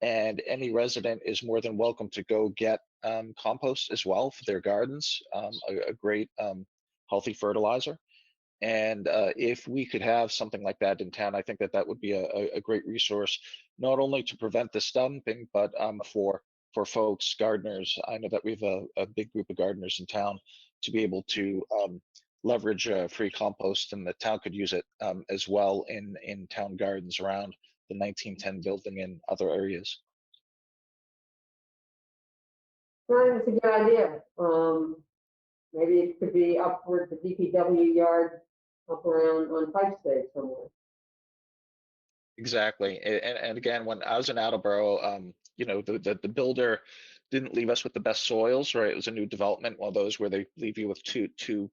And any resident is more than welcome to go get compost as well for their gardens, a great healthy fertilizer. And if we could have something like that in town, I think that would be a great resource, not only to prevent this dumping, but for folks, gardeners. I know that we have a big group of gardeners in town to be able to leverage free compost, and the town could use it as well in town gardens around the 1910 building and other areas. Well, it's a good idea. Maybe it could be upward the DPW yard up around on Pipe Stage somewhere. Exactly. And again, when I was in Attleboro, the builder didn't leave us with the best soils, right? It was a new development, one of those where they leave you with two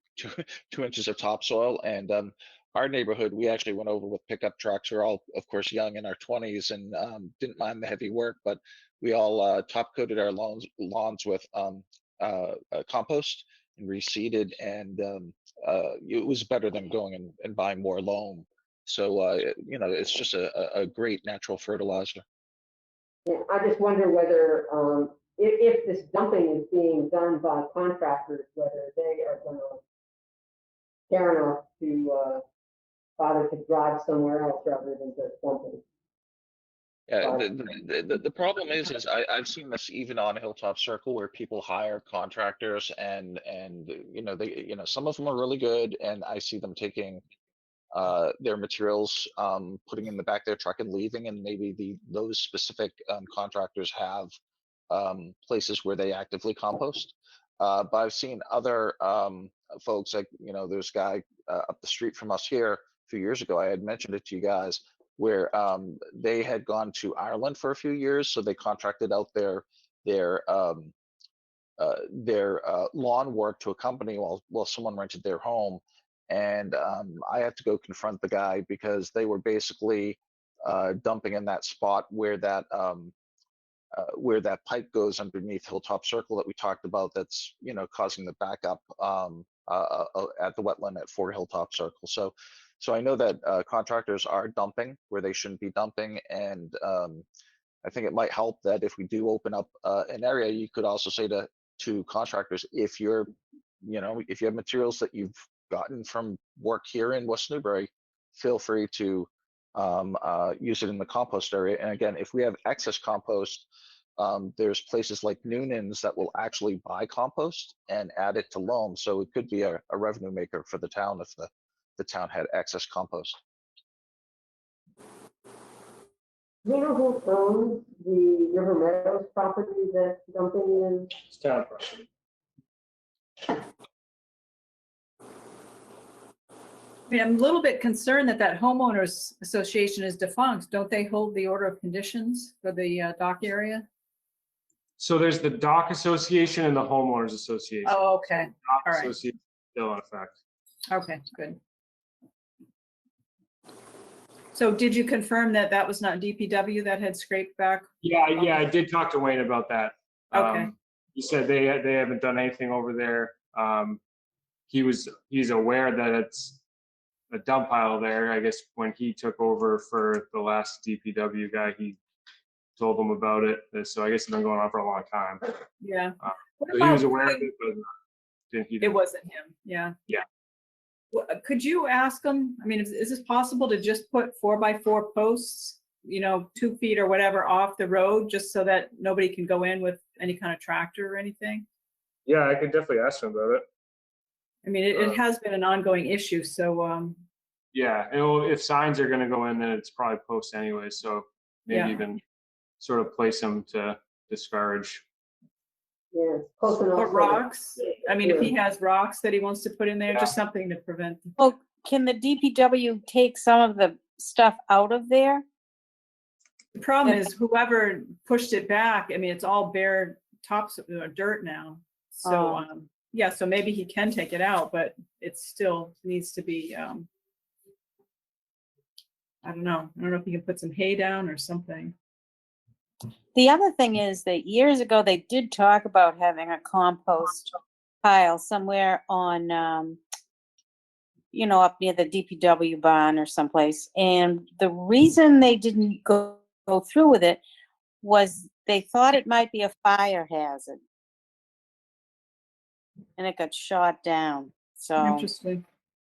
inches of topsoil. And our neighborhood, we actually went over with pickup trucks. We're all, of course, young in our 20s and didn't mind the heavy work, but we all top coated our lawns with compost and reseeded, and it was better than going and buying more loam. So, it's just a great natural fertilizer. Yeah, I just wonder whether if this dumping is being done by contractors, whether they are gonna care enough to, bother to drive somewhere else rather than just dumping. Yeah, Right. the problem is I've seen this even on Hilltop Circle where people hire contractors and some of them are really good and I see them taking their materials, putting in the back of their truck and leaving, and maybe those specific contractors have places where they actively compost. But I've seen other folks like, there's a guy up the street from us here a few years ago. I had mentioned it to you guys where they had gone to Ireland for a few years, so they contracted out their lawn work to a company while someone rented their home. And I had to go confront the guy because they were basically dumping in that spot where that pipe goes underneath Hilltop Circle that we talked about. That's causing the backup at the wetland at Fort Hilltop Circle. So I know that contractors are dumping where they shouldn't be dumping, and I think it might help that if we do open up an area, you could also say to contractors, if you have materials that you've gotten from work here in West Newbury, feel free to use it in the compost area. And again, if we have excess compost, there's places like Noonan's that will actually buy compost and add it to loam. So it could be a revenue maker for the town if the town had excess compost. Do you know who owns the River Meadows property that dumping is? It's town property. I mean, I'm a little bit concerned that homeowners association is defunct. Don't they hold the order of conditions for the dock area? So there's the dock association and the homeowners association. Oh, okay. Dock all right. association is still in effect. Okay, good. So did you confirm that was not DPW that had scraped back? Yeah, I did talk to Wayne about that. Okay. He said they haven't done anything over there. He's aware that it's a dump pile there. I guess when he took over for the last DPW guy, he told them about it. So I guess it's been going on for a long time. Yeah. So he was aware of it, but he It didn't. wasn't him. Yeah. Yeah. Could you ask them? I mean, is this possible to just put 4x4 posts, 2 feet or whatever off the road, just so that nobody can go in with any kind of tractor or anything? Yeah, I could definitely ask him about it. I mean, it has been an ongoing issue. So Yeah, if signs are going to go in, then it's probably post anyway. So maybe Yeah. even sort of place them to discourage. Yeah, it's close enough. put rocks. I mean, if he has rocks that he wants to put in there, just something to prevent. Well, can the DPW take some of the stuff out of there? The problem is whoever pushed it back. I mean, it's all bare tops dirt now. So yeah, so maybe he can take it out, but it still needs to be. I don't know if you can put some hay down or something. The other thing is that years ago, they did talk about having a compost pile somewhere on, up near the DPW barn or someplace. And the reason they didn't go through with it was they thought it might be a fire hazard. And it got shot down. So, Interesting.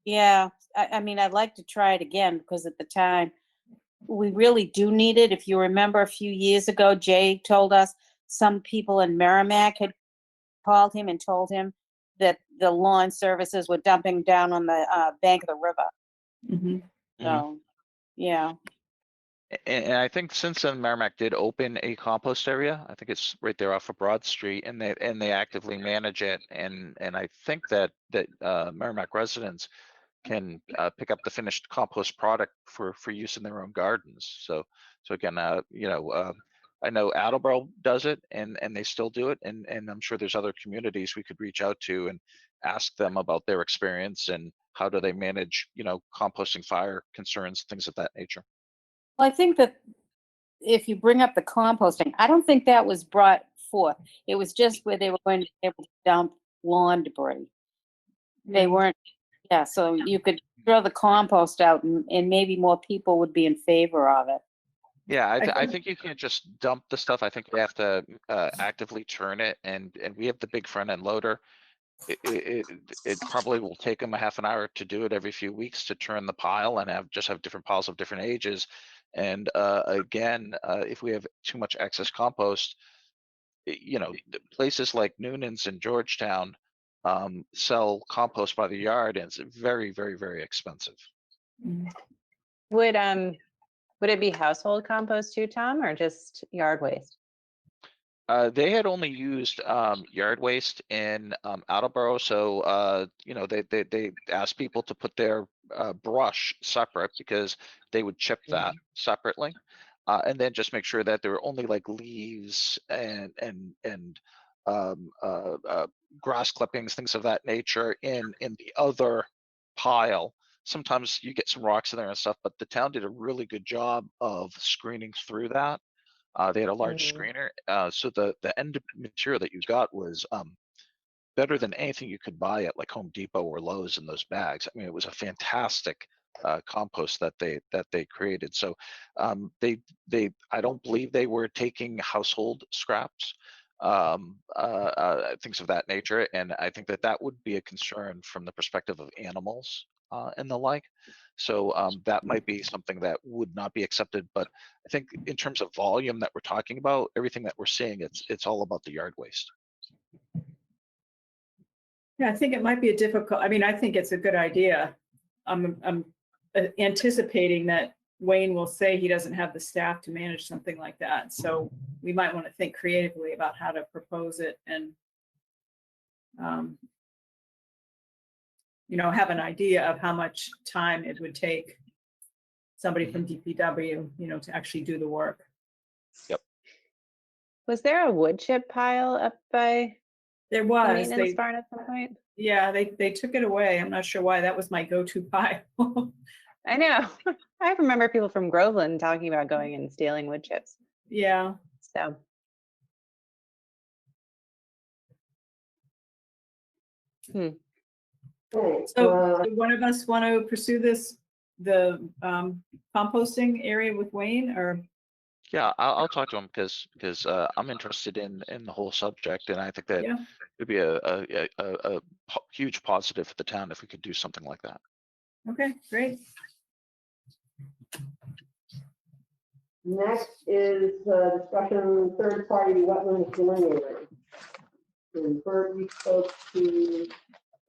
yeah, I mean, I'd like to try it again because at the time, we really do need it. If you remember a few years ago, Jay told us some people in Merrimack had called him and told him that the lawn services were dumping down on the bank of the river. Mm-hmm. So, yeah. And I think since then Merrimack did open a compost area. I think it's right there off of Broad Street, and they actively manage it. And I think that Merrimack residents can pick up the finished compost product for use in their own gardens. So again, I know Attleboro does it, and they still do it, and I'm sure there's other communities we could reach out to and ask them about their experience and how do they manage, composting fire concerns, things of that nature. Well, I think that if you bring up the composting, I don't think that was brought forth. It was just where they were going to be able to dump lawn debris. They weren't, yeah, so you could throw the compost out and maybe more people would be in favor of it. Yeah, I think- think you can't just dump the stuff. I think we have to actively turn it, and we have the big front end loader. It probably will take them a half an hour to do it every few weeks to turn the pile and have different piles of different ages. And again, if we have too much excess compost, you know, places like Noonan's and Georgetown sell compost by the yard, and it's very, very, very expensive. Would it be household compost too, Tom, or just yard waste? They had only used yard waste in Attleboro, so you know, they asked people to put their brush separate because they would chip that separately, and then just make sure that there were only like leaves and grass clippings, things of that nature in the other pile. Sometimes you get some rocks in there and stuff, but the town did a really good job of screening through that. They had a large screener, so the end material that you got was better than anything you could buy at like Home Depot or Lowe's in those bags. I mean, it was a fantastic compost that they created. So they I don't believe they were taking household scraps, things of that nature, and I think that would be a concern from the perspective of animals and the like. So that might be something that would not be accepted. But I think in terms of volume that we're talking about, everything that we're seeing, it's all about the yard waste. Yeah, I think it might be a difficult, I mean, I think it's a good idea. I'm anticipating that Wayne will say he doesn't have the staff to manage something like that. So we might want to think creatively about how to propose it and, you know, have an idea of how much time it would take somebody from DPW, you know, to actually do the work. Was there a wood chip pile up by There the was, maintenance barn at some point? yeah, they took it away. I'm not sure why. That was my go-to pile. I know. I remember people from Groveland talking about going and stealing wood chips. Yeah. So Okay, So do one of us want to pursue the composting area with Wayne, or? Yeah, I'll talk to him because I'm interested in the whole subject, and I think that Yeah. it'd be a huge positive for the town if we could do something like that. Okay, great. next is discussion third-party wetlands delineator. And Bert, you spoke to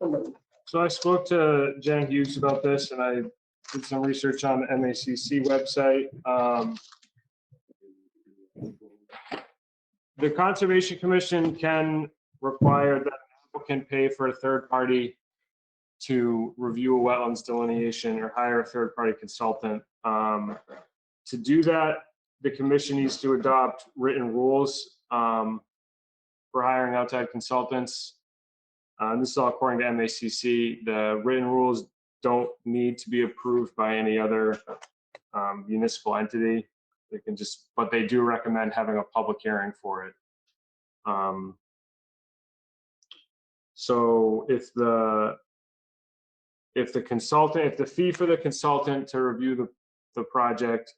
somebody. So I spoke to Jen Hughes about this, and I did some research on the MACC website. The Conservation Commission can require that people can pay for a third party to review a wetlands delineation or hire a third party consultant. To do that, the commission needs to adopt written rules for hiring outside consultants. This is all according to MACC. The written rules don't need to be approved by any other municipal entity. They can just, but they do recommend having a public hearing for it. So if the fee for the consultant to review the project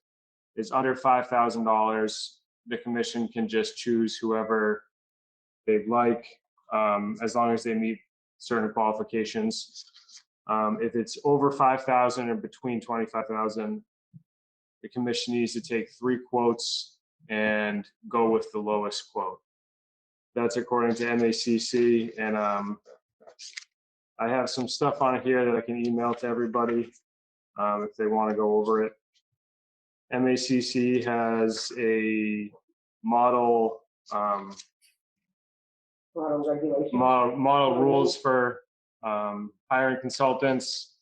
is under $5,000, the commission can just choose whoever they'd like, as long as they meet certain qualifications. If it's over 5,000 or between 25,000, the commission needs to take 3 quotes and go with the lowest quote. That's according to MACC, and I have some stuff on here that I can email to everybody if they want to go over it. MACC has a model Regulation. model rules for hiring consultants.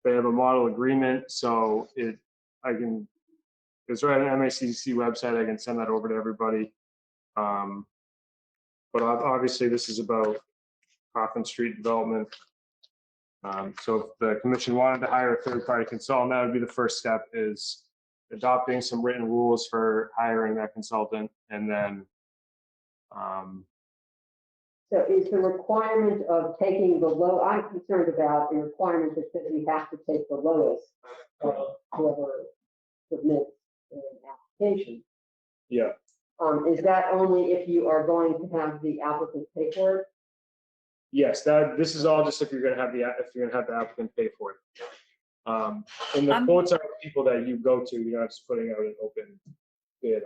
They have a model agreement, so it's right on the MACC website. I can send that over to everybody. But obviously this is about Coffin Street development. So if the commission wanted to hire a third party consultant, that would be the first step, is adopting some written rules for hiring that consultant. And then So is the requirement of taking the low, I'm concerned about the requirement that we have to take the lowest of whoever submits an application. Yeah. Is that only if you are going to have the applicant pay for it? Yes, this is all just if you're gonna have the applicant pay for it. And the quotes are people that you go to, you're not just putting out an open bid on it.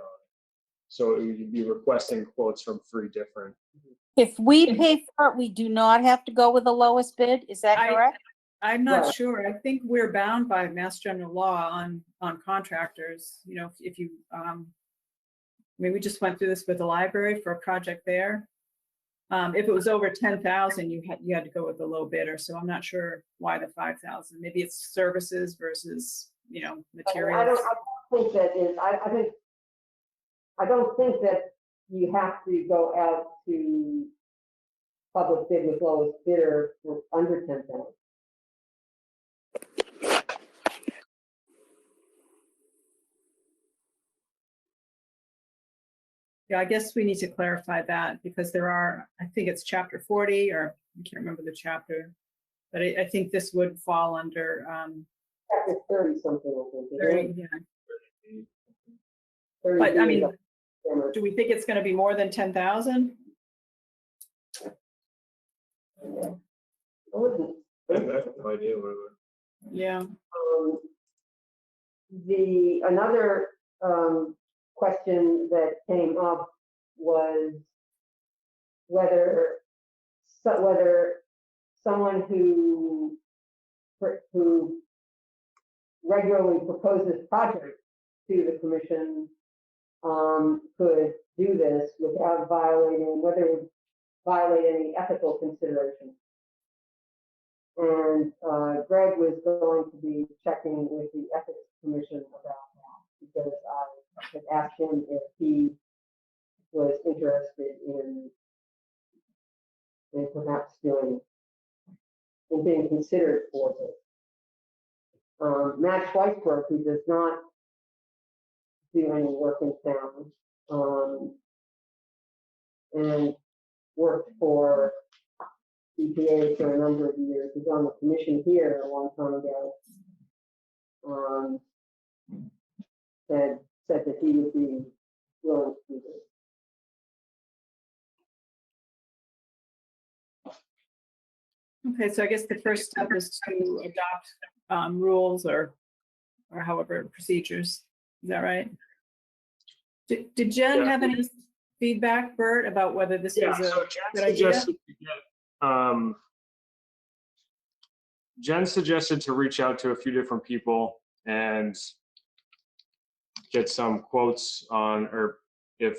So you'd be requesting quotes from 3 different. If we pay for it, we do not have to go with the lowest bid, is that correct? I'm not Right. sure. I think we're bound by Mass General Law on contractors. You know, if you, I mean, we just went through this with the library for a project there. If it was over 10,000, you had to go with the low bidder. So I'm not sure why the 5,000. Maybe it's services versus, you know, materials. I don't think that is, I don't think that you have to go out to public bid with lowest bidder for under 10,000. Yeah, I guess we need to clarify that because there are, I think it's chapter 40, or I can't remember the chapter, but I think this would fall under Chapter 30 something, I think. isn't 30, it? yeah. 30 But I being mean, the- do we think it's going to be more than 10,000? I wouldn't. I have no idea what it was. Yeah. Another question that came up was whether someone who regularly proposes projects to the commission could do this without whether it would violate any ethical considerations. And Greg was going to be checking with the Ethics Commission about that because I had asked him if he was interested in perhaps being considered for this. Matt Schweisberg, who does not do any work in town, and worked for EPA for a number of years, was on the commission here a long time ago, said that he would be willing to do this. Okay, so I guess the first step is to adopt rules or however procedures. Is that right? Did Jen Yeah. have any feedback, Bert, about whether this Yeah, was a so good idea? Jen suggested to reach out to a few different people and get some quotes on, or if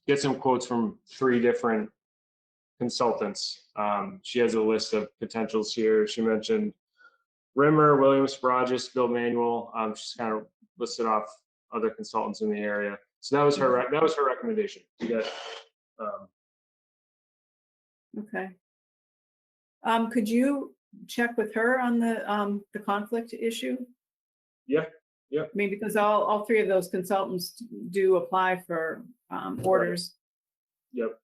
get some quotes from 3 different consultants. She has a list of potentials here. She mentioned Rimmer, Williams, Burgess, Bill Manuel. She's kind of listed off other consultants in the area. So that was her recommendation to get. Okay. Could you check with her on the conflict issue? Yeah. I mean, because all 3 of those consultants do apply for orders. Yep.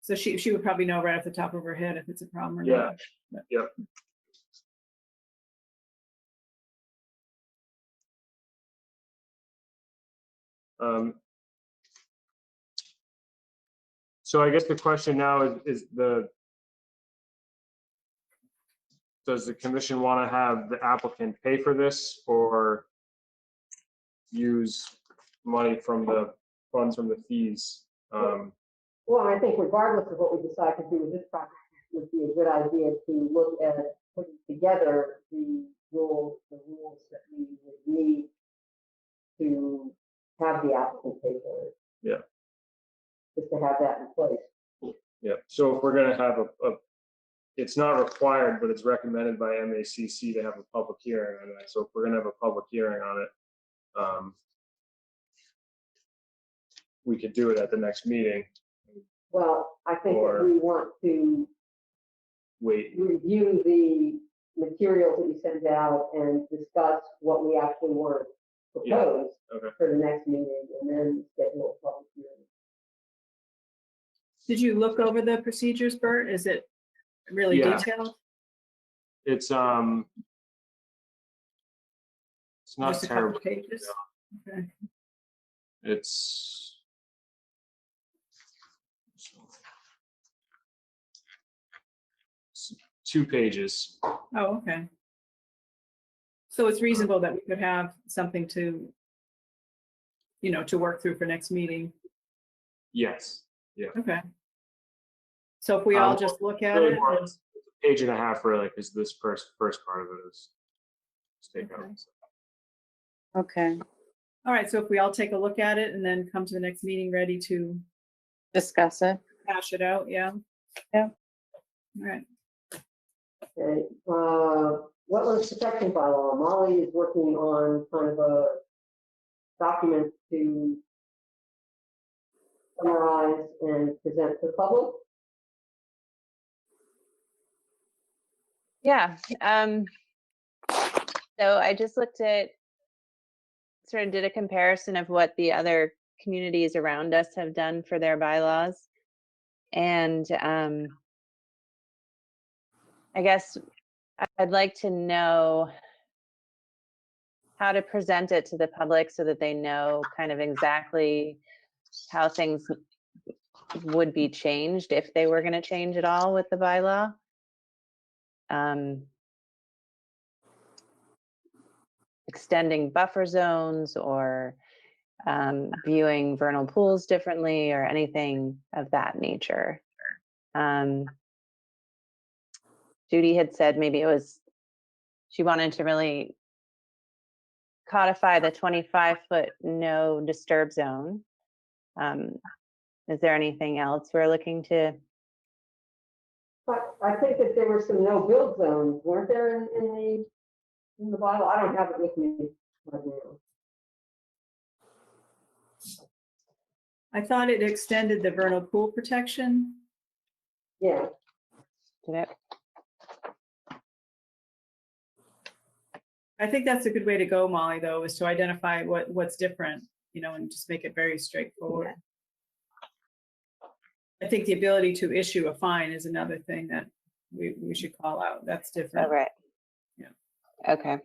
So she would probably know right off the top of her head if it's a problem or Yeah. not. Yep. So I guess the question now is does the commission want to have the applicant pay for this or use money from the funds from the fees? Well, I think regardless of what we decide to do with this project, it would be a good idea to look at putting together the rules that we would need to have the applicant pay for it. Yeah. Just to have that in place. Yeah. So if we're going to have it's not required, but it's recommended by MACC to have a public hearing on that. So if we're going to have a public hearing on it, we could do it at the next meeting. Well, I think that we want to review the materials that you send out and discuss what we actually want to propose for the next meeting and then schedule a public hearing. Did you look over the procedures, Bert? Is it really Yeah. detailed? It's It's not Just a couple terrible. pages? Okay. It's 2 pages. Oh, okay. So it's reasonable that we could have something to, to work through for next meeting. Yes. Okay. So if we all just look at Really it. more, it's a page and a half really, because this first part of it is take out. Okay, All right, so if we all take a look at it and then come to the next meeting ready to discuss it. hash it out, yeah? Yeah. All right. Okay, wetlands protection bylaw, Molly is working on kind of a document to summarize and present to the public. Yeah. So I just sort of did a comparison of what the other communities around us have done for their bylaws. And I guess I'd like to know how to present it to the public so that they know kind of exactly how things would be changed if they were going to change at all with the bylaw. Extending buffer zones or viewing vernal pools differently or anything of that nature. Judy had said maybe she wanted to really codify the 25-foot no disturb zone. Is there anything else we're looking to? But I think that there were some no build zones, weren't there in the bylaw? I don't have it with me right now. I thought it extended the vernal pool protection. Yeah, Did it? I think that's a good way to go, Molly, though, is to identify what's different, and just make it very straightforward. Yeah. I think the ability to issue a fine is another thing that we should call out. That's different. Oh, right. Yeah. Okay.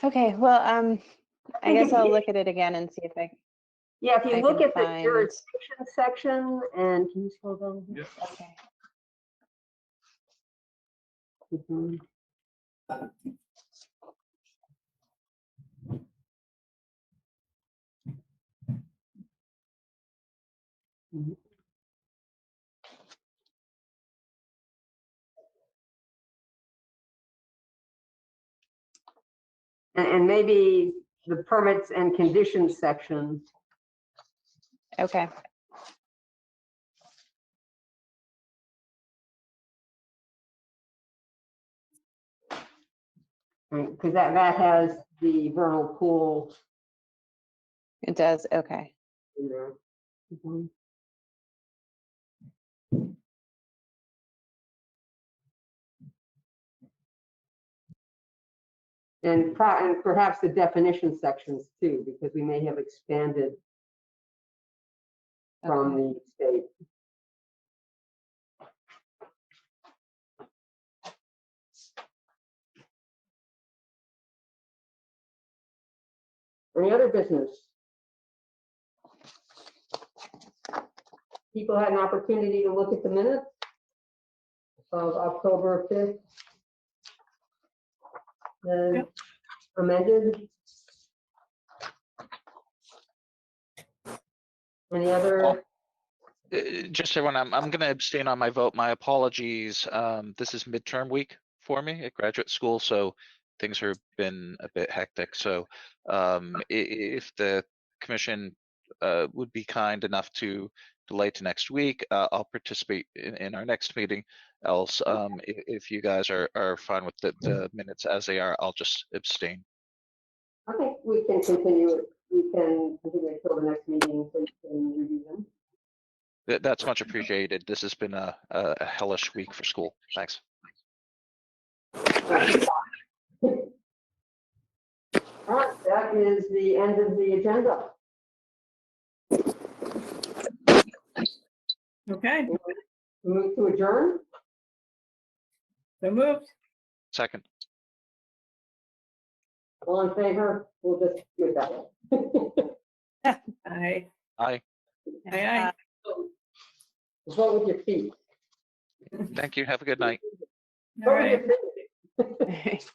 Okay, well, I think guess if I'll you- look at it again and see if I yeah, if you I look can at the find- jurisdiction section, and can you scroll down? Yeah. okay. Mhm. Mhm. And maybe the permits and conditions section. Okay. Because that has the vernal pool It does. Okay. in there. Mhm. And perhaps the definition sections too, because we may have expanded from the state. Any other business? People had an opportunity to look at the minutes of October 5th. Yep. Amended. Any other? Just everyone, I'm going to abstain on my vote. My apologies. This is midterm week for me at graduate school, so things have been a bit hectic. So if the commission would be kind enough to delayed to next week, I'll participate in our next meeting. Else, if you guys are fine with the minutes as they are, I'll just abstain. I think we can continue it. We can continue it till the next meeting so you can review them. That's much appreciated. This has been a hellish week for school. Thanks. All right, that is the end of the agenda. Okay, Move to adjourn. so moved. Second. All in favor? We'll just do it that way. Aye. Aye. Aye, aye. Vote with your feet. Thank you. Have a good night. All Vote with right. your feet.